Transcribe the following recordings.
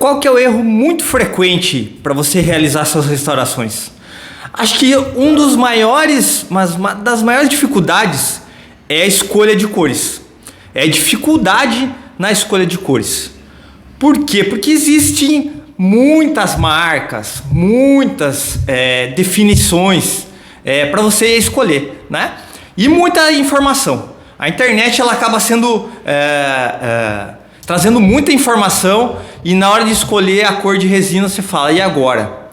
qual que é o erro muito frequente para você realizar suas restaurações? Acho que uma das maiores dificuldades é a escolha de cores. É a dificuldade na escolha de cores. Por quê? Porque existem muitas marcas, muitas definições para você escolher, né? E muita informação. A internet ela acaba sendo trazendo muita informação, e na hora de escolher a cor de resina você fala, e agora?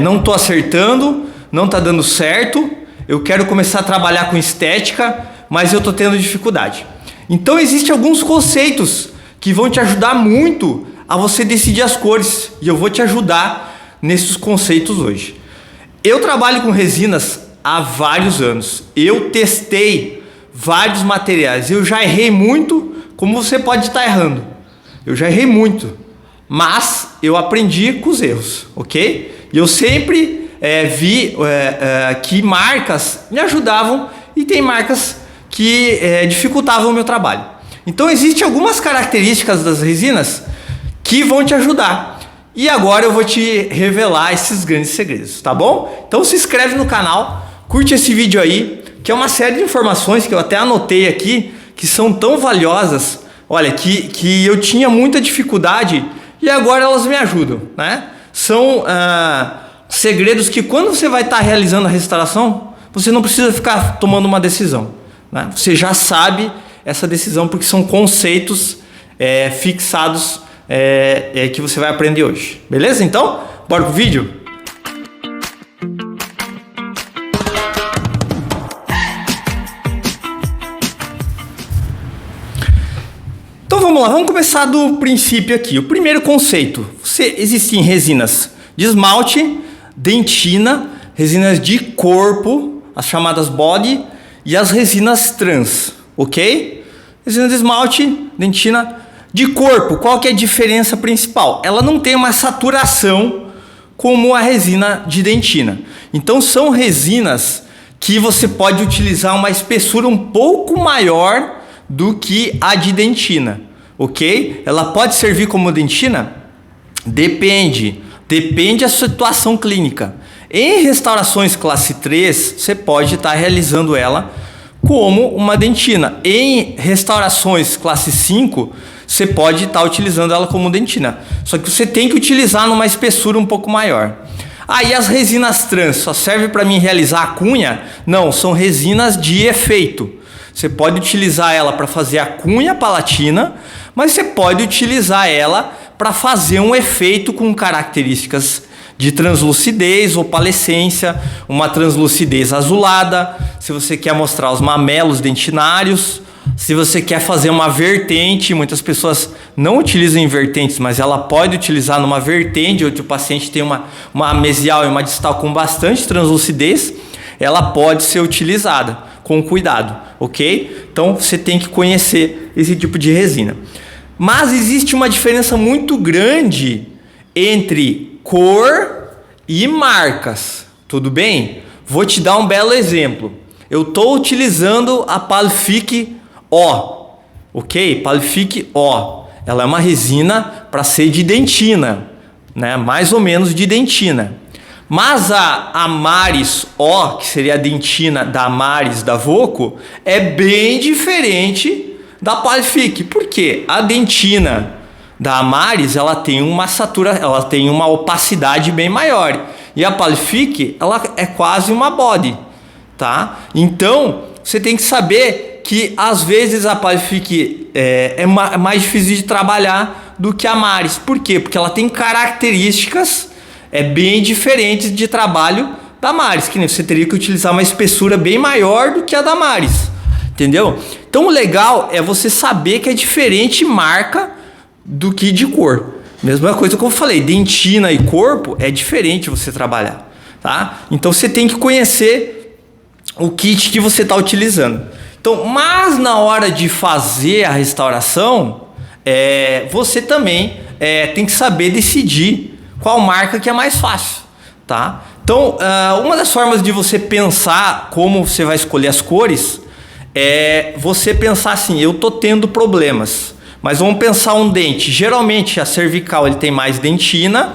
Não estou acertando, não está dando certo, eu quero começar a trabalhar com estética, mas eu estou tendo dificuldade. Então existem alguns conceitos que vão te ajudar muito a você decidir as cores, e eu vou te ajudar nesses conceitos hoje. Eu trabalho com resinas há vários anos, eu testei vários materiais, eu já errei muito, como você pode estar errando, eu já errei muito, mas eu aprendi com os erros, ok? E eu sempre vi que marcas me ajudavam e tem marcas que dificultavam o meu trabalho. Então existem algumas características das resinas que vão te ajudar. E agora eu vou te revelar esses grandes segredos, tá bom? Então se inscreve no canal, curte esse vídeo aí, que é uma série de informações que eu até anotei aqui, que são tão valiosas, olha, que eu tinha muita dificuldade e agora elas me ajudam, né? São segredos que quando você vai estar realizando a restauração, você não precisa ficar tomando uma decisão, né? Você já sabe essa decisão porque são conceitos fixados que você vai aprender hoje, beleza? Então, bora pro vídeo? Então vamos lá, vamos começar do princípio aqui. O primeiro conceito, existem resinas de esmalte, dentina, resinas de corpo, as chamadas body, e as resinas trans, ok? Resina de esmalte, dentina, de corpo, qual que é a diferença principal? Ela não tem uma saturação como a resina de dentina. Então são resinas que você pode utilizar uma espessura um pouco maior do que a de dentina, ok? Ela pode servir como dentina? Depende da situação clínica. Em restaurações classe 3, você pode estar realizando ela como uma dentina. Em restaurações classe 5, você pode estar utilizando ela como dentina. Só que você tem que utilizar numa espessura um pouco maior. Aí as resinas trans só servem para mim realizar a cunha? Não, são resinas de efeito. Você pode utilizar ela para fazer a cunha palatina, mas você pode utilizar ela para fazer um efeito com características de translucidez, opalescência, uma translucidez azulada, se você quer mostrar os mamelos dentinários, se você quer fazer uma vertente, muitas pessoas não utilizam em vertentes, mas ela pode utilizar numa vertente, onde o paciente tem uma mesial e uma distal com bastante translucidez, ela pode ser utilizada com cuidado, ok? Então você tem que conhecer esse tipo de resina. Mas existe uma diferença muito grande entre cor e marcas, tudo bem? Vou te dar um belo exemplo. Eu estou utilizando a Palific O, ok? Palific O. Ela é uma resina para ser de dentina, né? Mais ou menos de dentina. Mas a Amaris O, que seria a dentina da Amaris da Voco, é bem diferente da Palific. Por quê? A dentina da Amaris, ela tem uma opacidade bem maior. E a Palific, ela é quase uma body, tá? Então, você tem que saber que às vezes a Palific é mais difícil de trabalhar do que a Amaris. Por quê? Porque ela tem características bem diferentes de trabalho da Amaris, que você teria que utilizar uma espessura bem maior do que a da Amaris, entendeu? Então o legal é você saber que é diferente marca do que de cor. Mesma coisa que eu falei, dentina e corpo é diferente você trabalhar, tá? Então você tem que conhecer o kit que você está utilizando. Então, mas na hora de fazer a restauração, você também tem que saber decidir qual marca que é mais fácil, tá? Então, uma das formas de você pensar como você vai escolher as cores é você pensar assim, eu tô tendo problemas, Mas vamos pensar um dente. Geralmente a cervical ele tem mais dentina,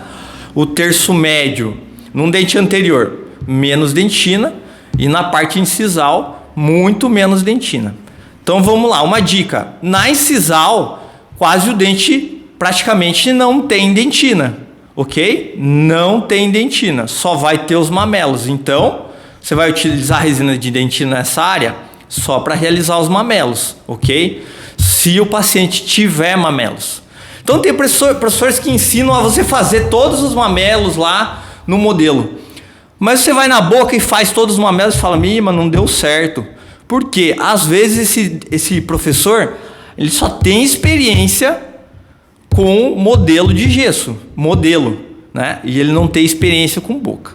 o terço médio, num dente anterior, menos dentina, e na parte incisal, muito menos dentina. Então vamos lá, uma dica. Na incisal, quase o dente praticamente não tem dentina, ok? Não tem dentina, só vai ter os mamelos. Então, você vai utilizar a resina de dentina nessa área só para realizar os mamelos, ok? Se o paciente tiver mamelos. Então tem professores que ensinam a você fazer todos os mamelos lá no modelo. Mas você vai na boca e faz todos os mamelos e fala, mas não deu certo. Por quê? Às vezes esse professor, ele só tem experiência com modelo de gesso, né? E ele não tem experiência com boca.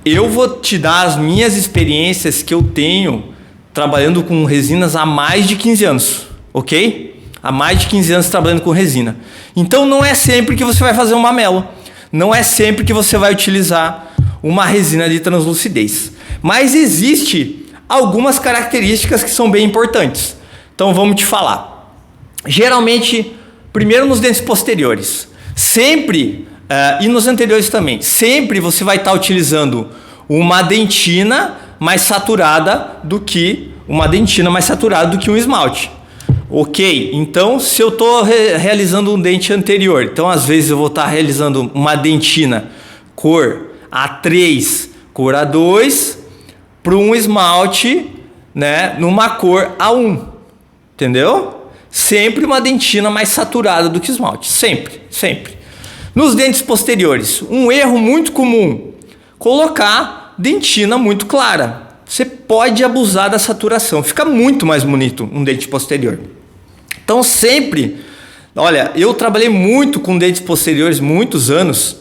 Eu vou te dar as minhas experiências que eu tenho trabalhando com resinas há mais de 15 anos, ok? Há mais de 15 anos trabalhando com resina. Então não é sempre que você vai fazer um mamelo. Não é sempre que você vai utilizar uma resina de translucidez. Mas existe algumas características que são bem importantes. Então vamos te falar. Geralmente, primeiro nos dentes posteriores. Sempre, e nos anteriores também, sempre você vai estar utilizando uma dentina mais saturada do que um esmalte. Ok, então se eu estou realizando um dente anterior, então às vezes eu vou estar realizando uma dentina cor A3, cor A2, para um esmalte, né, numa cor A1, entendeu? Sempre uma dentina mais saturada do que esmalte, sempre. Nos dentes posteriores, um erro muito comum, colocar dentina muito clara. Você pode abusar da saturação, fica muito mais bonito um dente posterior. Então sempre, olha, eu trabalhei muito com dentes posteriores muitos anos,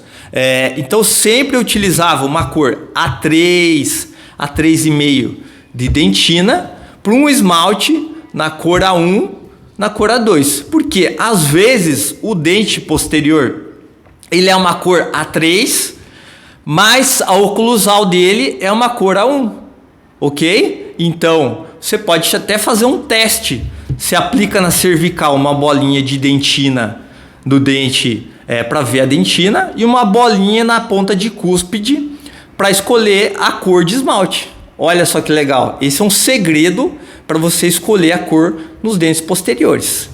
então sempre eu utilizava uma cor A3, A3,5 de dentina para um esmalte na cor A1, na cor A2. Porque às vezes o dente posterior ele é uma cor A3, mas a oclusal dele é uma cor A1, ok? Então você pode até fazer um teste. Você aplica na cervical uma bolinha de dentina do dente para ver a dentina e uma bolinha na ponta de cúspide para escolher a cor de esmalte. Olha só que legal. Esse é um segredo para você escolher a cor nos dentes posteriores.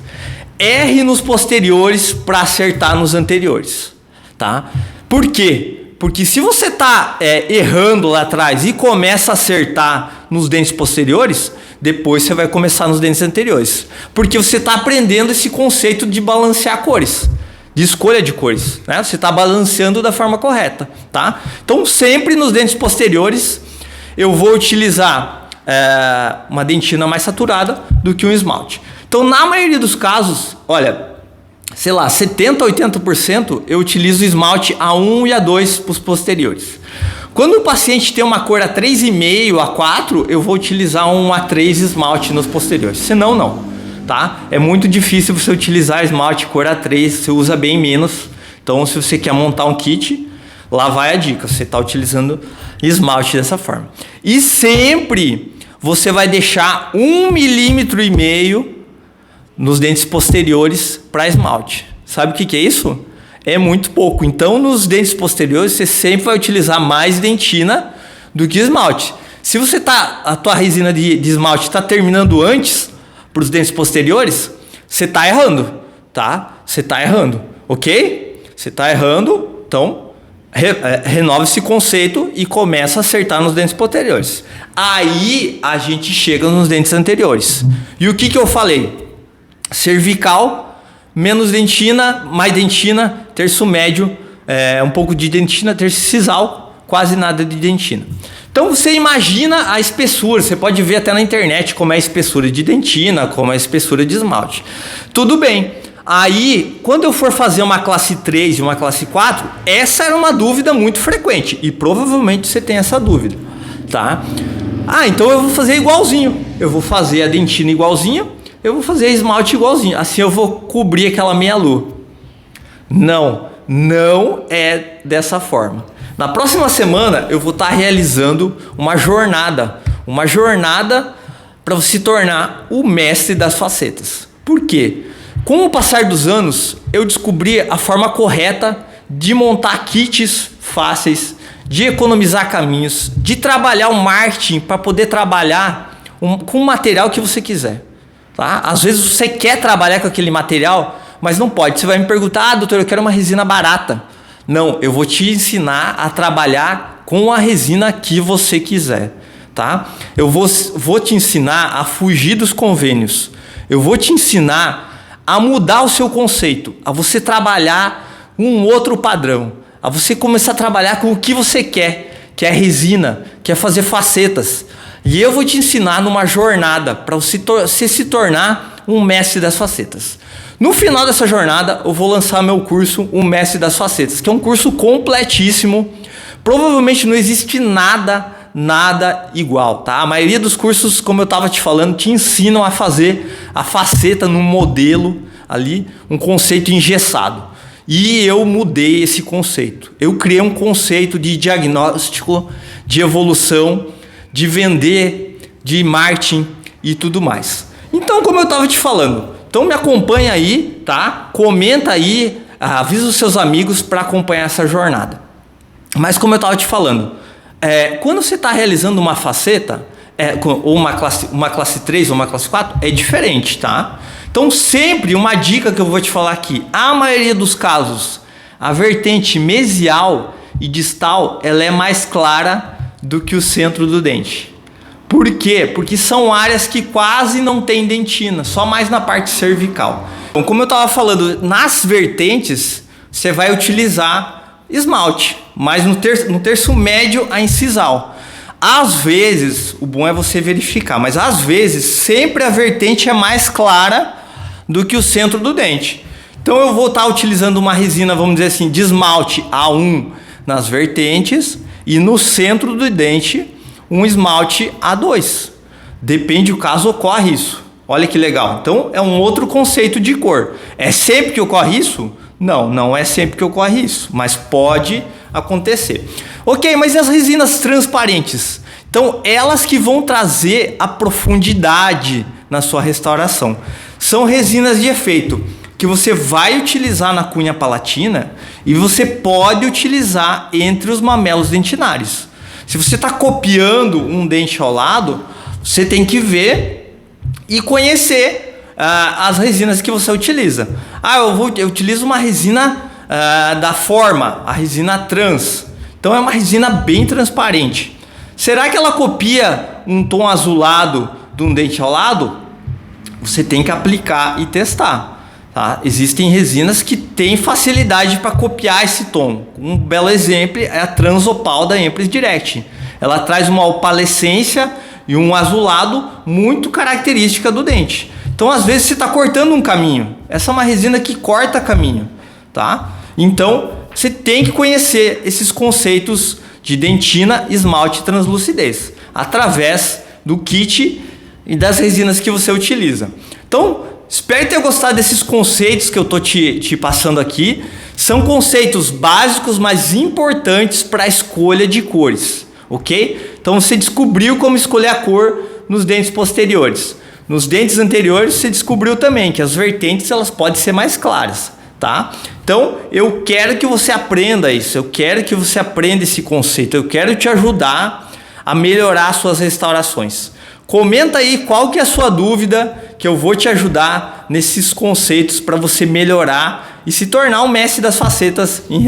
Erre nos posteriores para acertar nos anteriores, tá? Por quê? Porque se você está errando lá atrás e começa a acertar nos dentes posteriores, depois você vai começar nos dentes anteriores. Porque você está aprendendo esse conceito de balancear cores, de escolha de cores, né? Você está balanceando da forma correta, tá? Então sempre nos dentes posteriores eu vou utilizar uma dentina mais saturada do que um esmalte. Então na maioria dos casos, olha, sei lá, 70% a 80% eu utilizo esmalte A1 e A2 para os posteriores. Quando o paciente tem uma cor A3,5, A4, eu vou utilizar um A3 esmalte nos posteriores. Senão, não, tá? É muito difícil você utilizar esmalte cor A3, você usa bem menos. Então, se você quer montar um kit, lá vai a dica. Você está utilizando esmalte dessa forma. E sempre você vai deixar 1,5 mm nos dentes posteriores para esmalte. Sabe o que é isso? É muito pouco. Então, nos dentes posteriores, você sempre vai utilizar mais dentina do que esmalte. Se a tua resina de esmalte está terminando antes para os dentes posteriores, você está errando, tá? Você está errando, ok? Você está errando, então renova esse conceito e começa a acertar nos dentes posteriores. Aí a gente chega nos dentes anteriores. E o que eu falei? Cervical, menos dentina, mais dentina, terço médio, um pouco de dentina, terço incisal, quase nada de dentina. Então você imagina a espessura, você pode ver até na internet como é a espessura de dentina, como é a espessura de esmalte. Tudo bem. Aí, quando eu for fazer uma classe 3 e uma classe 4, essa era uma dúvida muito frequente. E provavelmente você tem essa dúvida, tá? Então eu vou fazer igualzinho. Eu vou fazer a dentina igualzinha, eu vou fazer esmalte igualzinho. Assim eu vou cobrir aquela meia-lua. Não é dessa forma. Na próxima semana eu vou estar realizando uma jornada para você se tornar o mestre das facetas. Por quê? Com o passar dos anos, eu descobri a forma correta de montar kits fáceis, de economizar caminhos, de trabalhar o marketing para poder trabalhar com o material que você quiser. Tá? Às vezes você quer trabalhar com aquele material, mas não pode. Você vai me perguntar, doutor, eu quero uma resina barata. Não, eu vou te ensinar a trabalhar com a resina que você quiser. Tá? Eu vou te ensinar a fugir dos convênios. Eu vou te ensinar a mudar o seu conceito, a você trabalhar um outro padrão, a você começar a trabalhar com o que você quer, que é resina, que é fazer facetas. E eu vou te ensinar numa jornada para você se tornar um mestre das facetas. No final dessa jornada, eu vou lançar meu curso, o Mestre das Facetas, que é um curso completíssimo. Provavelmente não existe nada igual, tá? A maioria dos cursos, como eu estava te falando, te ensinam a fazer a faceta num modelo ali, um conceito engessado. E eu mudei esse conceito. Eu criei um conceito de diagnóstico, de evolução, de vender, de marketing e tudo mais. Então, como eu estava te falando, então me acompanha aí, tá? Comenta aí, avisa os seus amigos para acompanhar essa jornada. Mas como eu estava te falando, quando você está realizando uma faceta, ou uma classe 3 ou uma classe 4, é diferente, tá? Então sempre uma dica que eu vou te falar aqui, a maioria dos casos, a vertente mesial e distal, ela é mais clara do que o centro do dente. Por quê? Porque são áreas que quase não tem dentina, só mais na parte cervical. Então, como eu estava falando, nas vertentes você vai utilizar esmalte, mas no terço médio a incisal. Às vezes, o bom é você verificar, mas às vezes sempre a vertente é mais clara do que o centro do dente. Então eu vou estar utilizando uma resina, vamos dizer assim, de esmalte A1 nas vertentes e no centro do dente um esmalte A2. Depende do caso, ocorre isso. Olha que legal. Então é um outro conceito de cor. É sempre que ocorre isso? Não, não é sempre que ocorre isso, mas pode acontecer. Ok, mas e as resinas transparentes? Então elas que vão trazer a profundidade na sua restauração. São resinas de efeito que você vai utilizar na cunha palatina e você pode utilizar entre os mamelos dentinários. Se você está copiando um dente ao lado, você tem que ver e conhecer as resinas que você utiliza. Eu utilizo uma resina da Forma, a resina trans. Então é uma resina bem transparente. Será que ela copia um tom azulado de um dente ao lado? Você tem que aplicar e testar. Tá? Existem resinas que têm facilidade para copiar esse tom. Um belo exemplo é a Transopal da Empress Direct. Ela traz uma opalescência e um azulado muito característica do dente. Então, às vezes, você está cortando um caminho. Essa é uma resina que corta caminho. Tá? Então, você tem que conhecer esses conceitos de dentina, esmalte e translucidez através do kit e das resinas que você utiliza. Então, espero ter gostado desses conceitos que eu estou te passando aqui. São conceitos básicos, mas importantes para a escolha de cores, ok? Então você descobriu como escolher a cor nos dentes posteriores. Nos dentes anteriores você descobriu também que as vertentes elas podem ser mais claras, tá? Então eu quero que você aprenda isso, eu quero que você aprenda esse conceito, eu quero te ajudar a melhorar suas restaurações. Comenta aí qual que é a sua dúvida, que eu vou te ajudar nesses conceitos para você melhorar e se tornar um mestre das facetas em